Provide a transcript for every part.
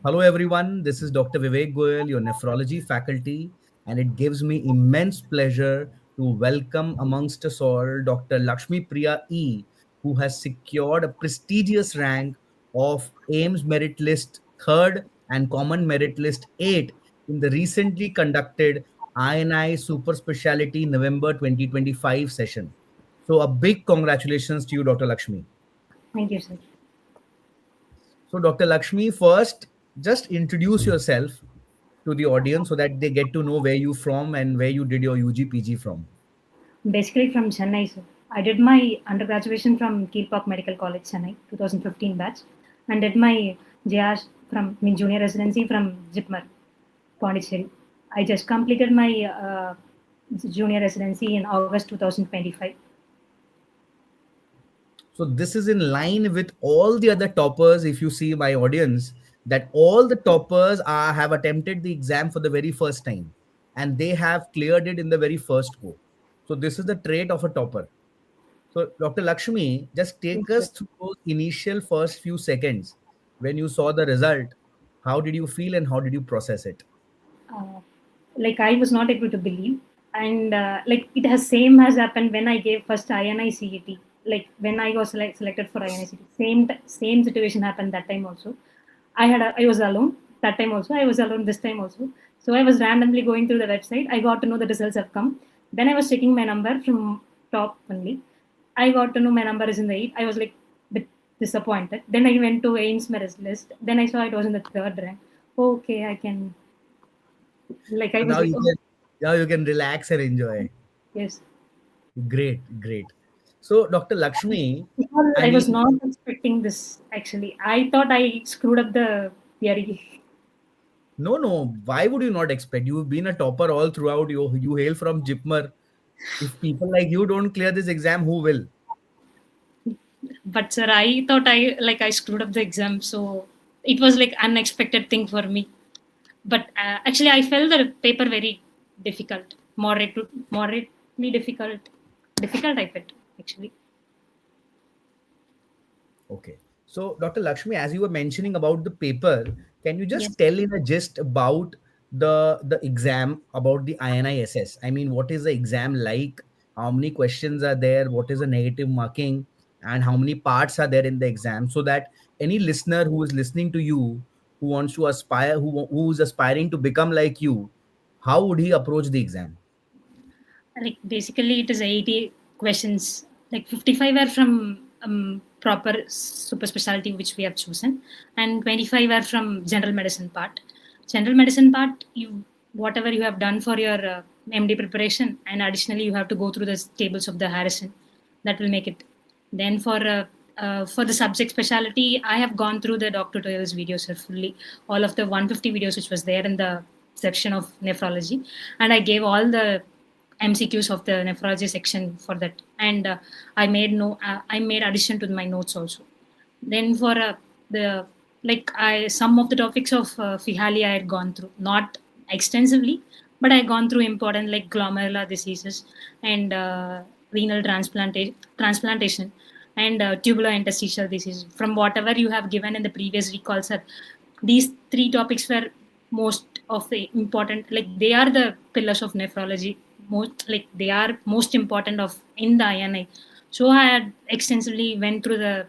Hello, everyone. This is Dr. Vivek Goel, your nephrology faculty, and it gives me immense pleasure to welcome amongst us all Dr. Lakshmipriya E, who has secured a prestigious rank of AIMS Merit List 3rd and Common Merit List 8 in the recently conducted INI Superspeciality November 2025 session. So, a big congratulations to you, Dr. Lakshmi. Thank you, sir. So, Dr. Lakshmi, first, just introduce yourself to the audience so that they get to know where you from and where you did your UG PG from. Basically from Chennai, sir. I did my undergraduation from Park Medical College, Chennai, 2015 batch, and did my JR junior residency from Jipmer, Pondicherry. I just completed my junior residency in August 2025. So, this is in line with all the other toppers. If you see my audience, that all the toppers have attempted the exam for the very first time and they have cleared it in the very first go. So, this is the trait of a topper. So, Dr. Lakshmi, just Yes, take sir. us through those initial first few seconds when you saw the result. How did you feel and how did you process it? Uh, like I was not able to believe, and like it has same has happened when I gave first INI CET. Like when I was selected for INI CET, same situation happened that time also. I was alone that time also. I was alone this time also. So I was randomly going through the website. I got to know the results have come. Then I was checking my number from top only. I got to know my number is in the 8. I was like bit disappointed. Then I went to AIMS merit list. Then I saw it was in the 3rd rank. Okay, I can, like I So was like, oh now you can relax and enjoy. yes. Great, great. So, Dr. Lakshmi, Well, I I was mean, not expecting this actually. I thought I screwed up the theory. no, no. Why would you not expect? You've been a topper all throughout. You hail from Jipmer. If people like you don't clear this exam, who will? But sir, I thought I screwed up the exam, so it was like unexpected thing for me. But actually, I felt the paper very difficult, moderately difficult. Difficult, I felt actually. Okay. So, Dr. Lakshmi, as you were mentioning about the paper, can you Yes. just tell in a gist about the exam, about the INI SS? I mean, what is the exam like? How many questions are there? What is the negative marking? And how many parts are there in the exam? So that any listener who is listening to you, who wants to aspire, who is aspiring to become like you, how would he approach the exam? Like basically it is 80 questions, like 55 are from proper super specialty which we have chosen, and 25 are from general medicine part. You whatever you have done for your MD preparation, and additionally you have to go through the tables of the Harrison, that will make it. Then for the subject specialty, I have gone through the DocTutorials videos fully, all of the 150 videos which was there in the section of nephrology, and I gave all the MCQs of the nephrology section for that, and I made addition to my notes also. Then for the like I some of the topics of FIHALI I had gone through, not extensively, but I had gone through important like glomerular diseases and renal transplantation and tubular interstitial disease. From whatever you have given in the previous recall, sir, these three topics were most of the important. Like they are the pillars of nephrology. Most like they are most important of in the INI. So I had extensively went through the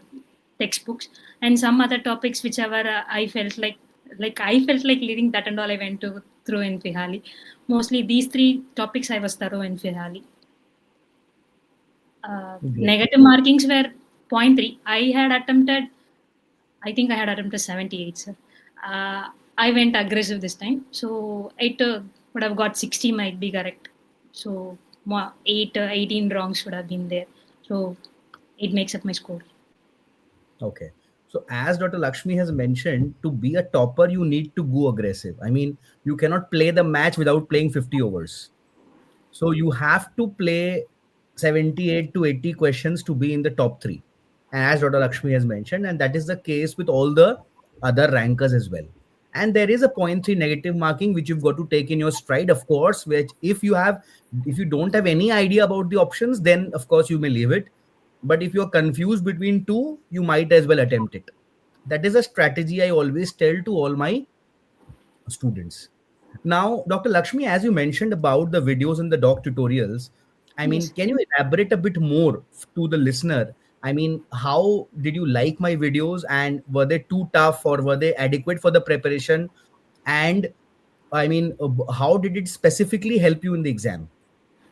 textbooks and some other topics whichever I felt like I felt like leading that and all I went to through in Fihali. Mostly these three topics I was thorough in Fihali. Great. Negative markings were zero point 0.3. I think I had attempted 78, sir. I went aggressive this time. So it would have got 60 might be correct. So 18 wrongs should have been there. So it makes up my score. Okay. So as Dr. Lakshmi has mentioned, to be a topper, you need to go aggressive. I mean, you cannot play the match without playing 50 overs. So you have to play 78 to 80 questions to be in the top three. And as Dr. Lakshmi has mentioned, and that is the case with all the other rankers as well. And there is a point 0.3 negative marking which you've got to take in your stride, of course, which if you don't have any idea about the options, then of course you may leave it. But if you're confused between two, you might as well attempt it. That is a strategy I always tell to all my students. Now, Dr. Lakshmi, as you mentioned about the videos and the doc tutorials, I mean, Yes. can you elaborate a bit more to the listener? I mean, how did you like my videos, and were they too tough or were they adequate for the preparation? And I mean, how did it specifically help you in the exam?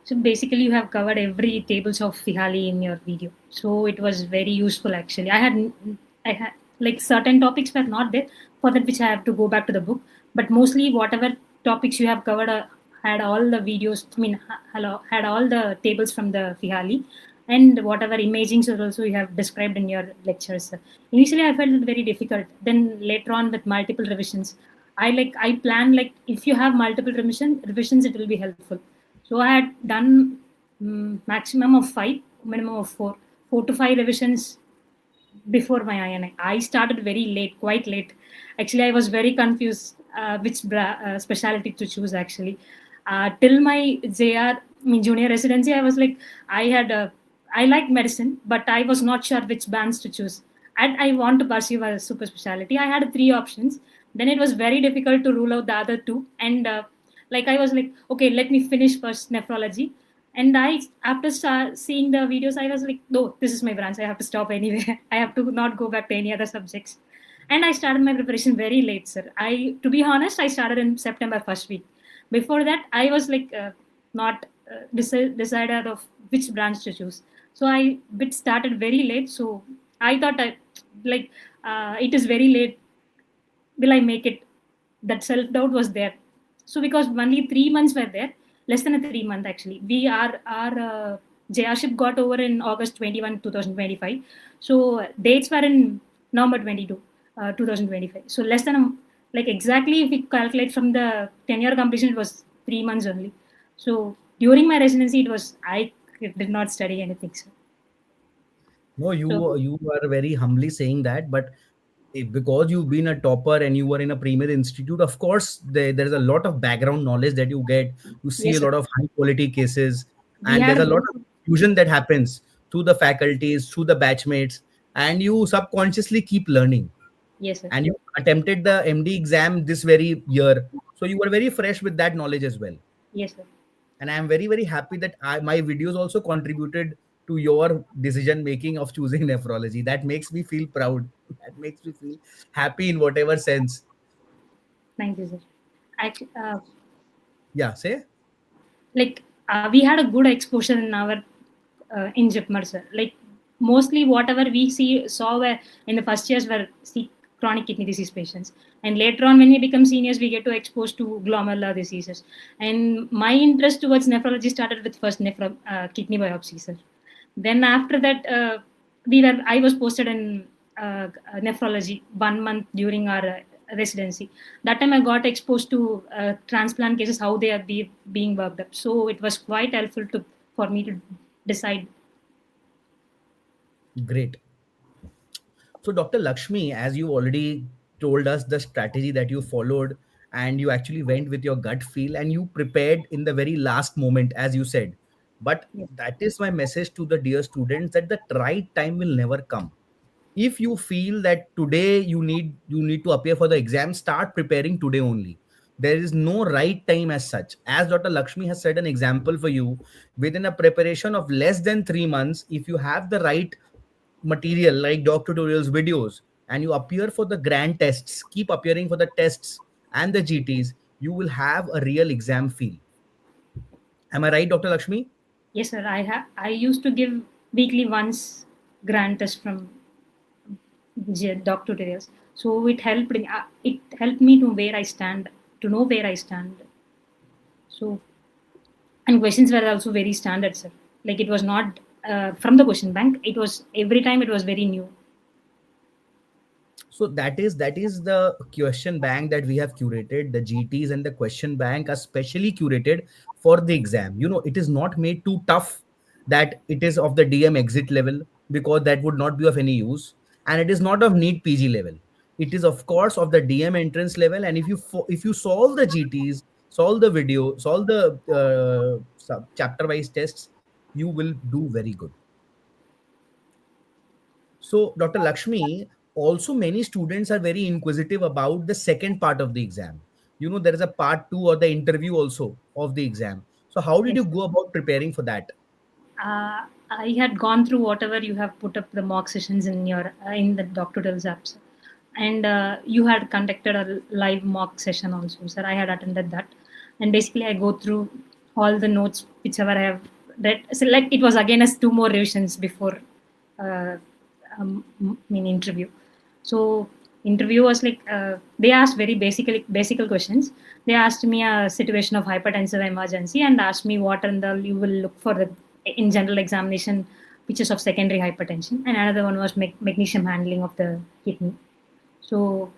So basically, you have covered every tables of Fihali in your video. So it was very useful actually. I had like certain topics were not there for that which I have to go back to the book. But mostly whatever topics you have covered had all the videos. I mean, hello, had all the tables from the Fihali, and whatever imagings are also you have described in your lectures. Initially, I felt it very difficult. Then later on, with multiple revisions, I plan like if you have multiple revisions, it will be helpful. So I had done maximum of five, minimum of four, 4 to 5 revisions before my INI. I started very late, quite late. Actually, I was very confused which specialty to choose. Actually, till my JR, mean junior residency, I was like, I like medicine, but I was not sure which bands to choose. And I want to pursue a super specialty. I had three options. Then it was very difficult to rule out the other two, and like I was like, okay, let me finish first nephrology. And I, after seeing the videos, I was like, no, this is my branch. I have to stop anywhere. I have to not go back to any other subjects. And I started my preparation very late, sir. To be honest, I started in September first week. Before that, I was like not decided of which branch to choose. So I bit started very late. So I thought like it is very late. Will I make it? That self doubt was there. So because only 3 months were there, less than a 3 month actually. We are our JR ship got over in August 21, 2025. So dates were in November 22, 2025. So less than like exactly if we calculate from the 10-year completion, it was 3 months only. So during my residency, it was I did not study anything. No, So you are very humbly saying that, but because you've been a topper and you were in a premier institute, of course there's a lot of background knowledge that you get. You see a yes, sir. lot of high quality cases, We and there's had a a lot good of fusion that happens through the faculties, through the batchmates, and you subconsciously keep learning. yes, sir. And you attempted the MD exam this very year, so you were very fresh with that knowledge as well. Yes, sir. And I am very happy that my videos also contributed to your decision making of choosing nephrology. That makes me feel proud. That makes me feel happy in whatever sense. Thank you, sir. Actually, Yeah, say. like we had a good exposure in our in Jipmer, sir. Like mostly whatever we saw were in the first years were chronic kidney disease patients, and later on when we become seniors, we get to expose to glomerular diseases. And my interest towards nephrology started with first kidney biopsy, sir. Then after that, I was posted in nephrology 1 month during our residency. That time I got exposed to transplant cases, how they are being worked up. So it was quite helpful for me to decide. Great. So, Dr. Lakshmi, as you already told us the strategy that you followed, and you actually went with your gut feel and you prepared in the very last moment, as you said. But Yes, that is my message to the dear students, that the right time will never come. If you feel that today you need to appear for the exam, start preparing today only. There is no right time as such. As Dr. Lakshmi has said an example for you, within a preparation of less than 3 months, if you have the right material like DocTutorials videos, and you appear for the grand tests, keep appearing for the tests and the GTs, you will have a real exam feel. Am I right, Dr. Lakshmi? yes, sir. I used to give weekly once grant test from DocTutorials. So it helped me to where I stand, to know where I stand. So and questions were also very standard, sir. Like it was not from the question bank. It was every time it was very new. So that is the question bank that we have curated. The GTs and the question bank are specially curated for the exam. It is not made too tough that it is of the DM exit level, because that would not be of any use, and it is not of NEET PG level. It is of course of the DM entrance level, and if you solve the GTs, solve the video, solve the chapter wise tests, you will do very good. So, Dr. Lakshmi, also many students are very inquisitive about the second part of the exam. There is a part 2 or the interview also of the exam. So how did you Yes. go about preparing for that? I had gone through whatever you have put up the mock sessions in your in the DocTutorials apps, and you had conducted a live mock session also, sir. I had attended that, and basically I go through all the notes whichever I have read. So like it was again as two more revisions before, uh, interview. So interview was like they asked very basic questions. They asked me a situation of hypertensive emergency and asked me what and the you will look for the in general examination features of secondary hypertension, and another one was magnesium handling of the kidney. So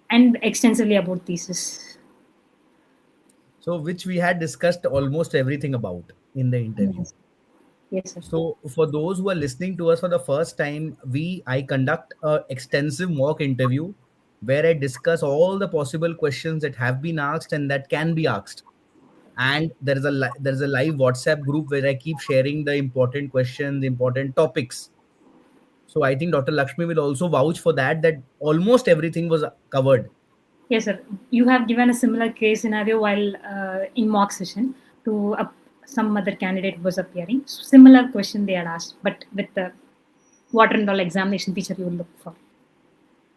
and extensively about thesis. So which we had discussed almost everything about in the interview. Yes, yes, sir. So for those who are listening to us for the first time, I conduct a extensive mock interview where I discuss all the possible questions that have been asked and that can be asked. And there is a live WhatsApp group where I keep sharing the important questions, important topics. So I think Dr. Lakshmi will also vouch for that, that almost everything was covered. Yes, sir. You have given a similar case scenario while in mock session to some other candidate was appearing. Similar question they had asked, but with the water and all examination feature you will look for.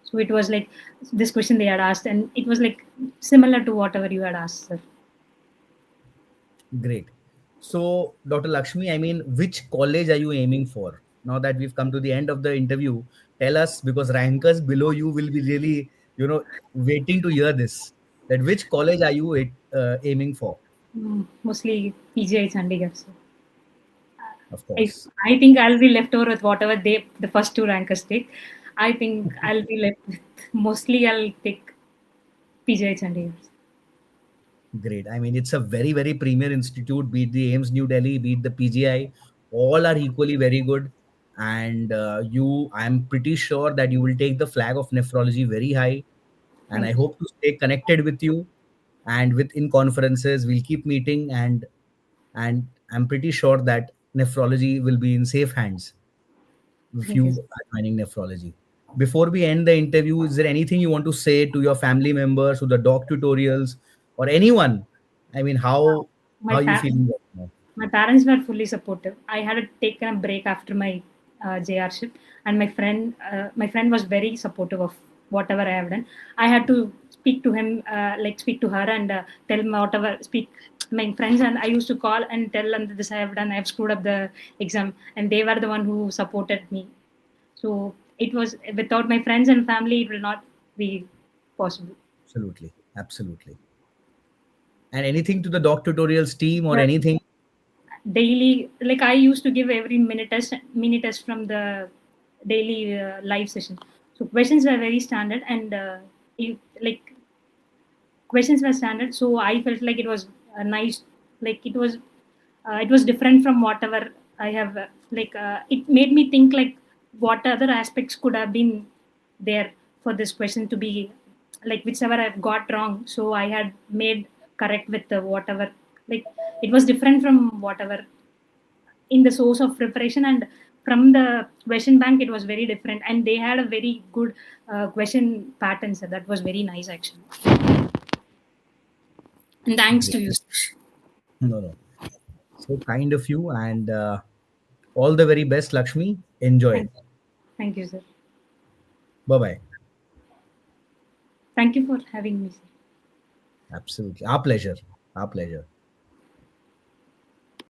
So it was like this question they had asked, and it was like similar to whatever you had asked, sir. Great. So, Dr. Lakshmi, I mean, which college are you aiming for? Now that we've come to the end of the interview, tell us, because rankers below you will be really, waiting to hear this. That which college are you aiming for? Mostly PGI Chandigarh, sir. Of I, course. I think I'll be left over with whatever the first two rankers take. I think I'll be left with mostly I'll take PGI Chandigarh. Great. I mean, it's a very, very premier institute, be it the AIMS New Delhi, be it the PGI, all are equally very good. And I'm pretty sure that you will take the flag of nephrology very high. And I Thank you. hope to stay connected with you. And within conferences, we'll keep meeting, and I'm pretty sure that nephrology will be in safe hands if Thank you. you are joining nephrology. Before we end the interview, is there anything you want to say to your family members, to the doc tutorials, or anyone? I mean, My how you pa- feeling right now? my parents were fully supportive. I had taken a break after my JR ship, and my friend was very supportive of whatever I have done. I had to speak to him, speak to her, and tell him whatever speak my friends, and I used to call and tell them that this I have done. I have screwed up the exam, and they were the one who supported me. So it was without my friends and family, it will not be possible. Absolutely, absolutely. And anything to the doc tutorials team or The anything? daily, like I used to give every minute test from the daily live session. So questions were very standard, and like questions were standard, so I felt like it was nice. Like it was different from whatever I have it made me think like what other aspects could have been there for this question to be like whichever I've got wrong, so I had made correct with the whatever, like it was different from whatever in the source of preparation, and from the question bank it was very different, and they had a very good question pattern, so that was very nice actually. And thanks Great. to you. No, no. So kind of you, and all the very best, Lakshmi. Enjoy. Thank, thank you, sir. Bye bye. Thank you for having me, sir. Absolutely. Our pleasure. Our pleasure.